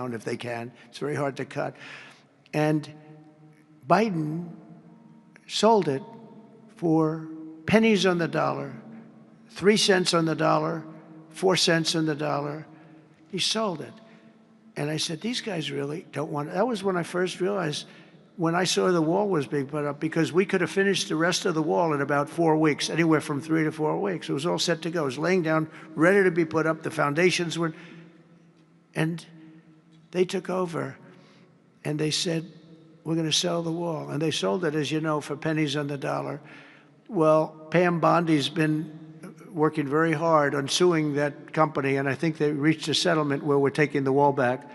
down if they can. It's very hard to cut. And Biden sold it for pennies on the dollar, 3 cents on the dollar, 4 cents on the dollar. He sold it. And I said, these guys really don't want it. That was when I first realized, when I saw the wall was being put up, because we could have finished the rest of the wall in about 4 weeks, anywhere from 3 to 4 weeks. It was all set to go. It was laying down, ready to be put up. The foundations were, and they took over, and they said, we're going to sell the wall. And they sold it, as you know, for pennies on the dollar. Well, Pam Bondi's been working very hard on suing that company, and I think they reached a settlement where we're taking the wall back.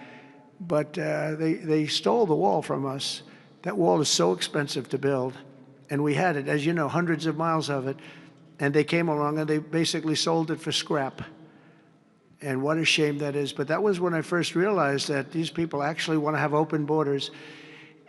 But they stole the wall from us. That wall is so expensive to build, and we had it, as you know, hundreds of miles of it, and they came along and they basically sold it for scrap. And what a shame that is. But that was when I first realized that these people actually want to have open borders.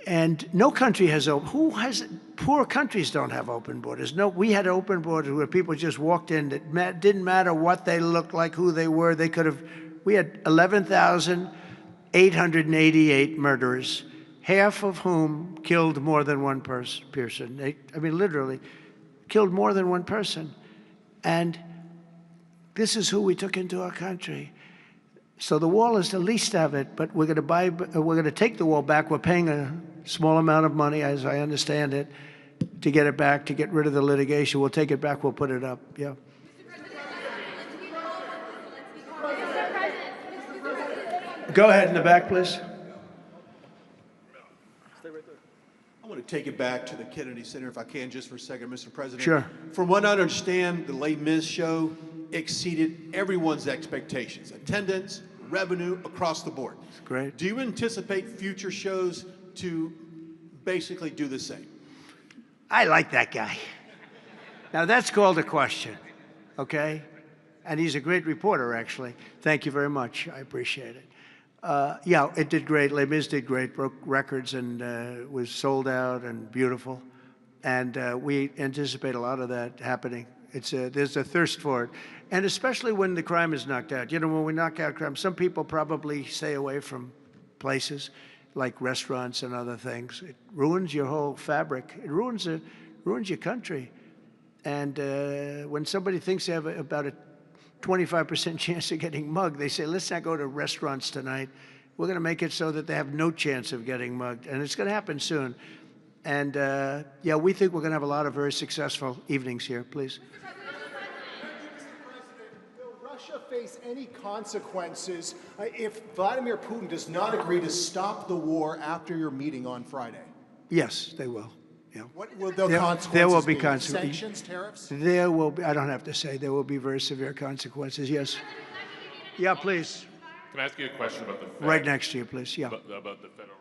And no country has open. Who has? Poor countries don't have open borders. No, we had open borders where people just walked in. It didn't matter what they looked like, who they were. They could have. We had 11,888 murderers, half of whom killed more than one person. I mean, literally, killed more than one person. And this is who we took into our country. So the wall is the least of it, but we're going to take the wall back. We're paying a small amount of money, as I understand it, to get it back, to get rid of the litigation. We'll take it back. We'll put it up. Yeah. Go ahead in the back, please. I want to take it back to the Kennedy Center, if I can, just for a second, Mr. President. Sure. From what I understand, the Les Mis show exceeded everyone's expectations. Attendance, revenue, across the board. That's great. Do you anticipate future shows to basically do the same? I like that guy. Now, that's called a question, okay? And he's a great reporter, actually. Thank you very much. I appreciate it. Yeah, it did great. Les Mis did great, broke records, and was sold out and beautiful. And we anticipate a lot of that happening. There's a thirst for it. And especially when the crime is knocked out. You know, when we knock out crime, some people probably stay away from places like restaurants and other things. It ruins your whole fabric. It ruins your country. And when somebody thinks they have about a 25% chance of getting mugged, they say, let's not go to restaurants tonight. We're going to make it so that they have no chance of getting mugged. And it's going to happen soon. And yeah, we think we're going to have a lot of very successful evenings here. Please. Will Russia face any consequences if Vladimir Putin does not agree to stop the war after your meeting on Friday? Yes, they will. Yeah. What will the consequences there will be be? consequences. Sanctions, tariffs? There will be, I don't have to say, there will be very severe consequences, yes. Yeah, please. Can I ask you a question about the Fed? Right next to you, please, yeah. About the Federal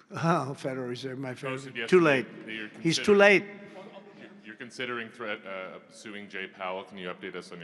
Reserve. Oh, Federal Reserve, my favorite. Yes, Too late. He's too late. You're considering suing Jay Powell. Can you update us on your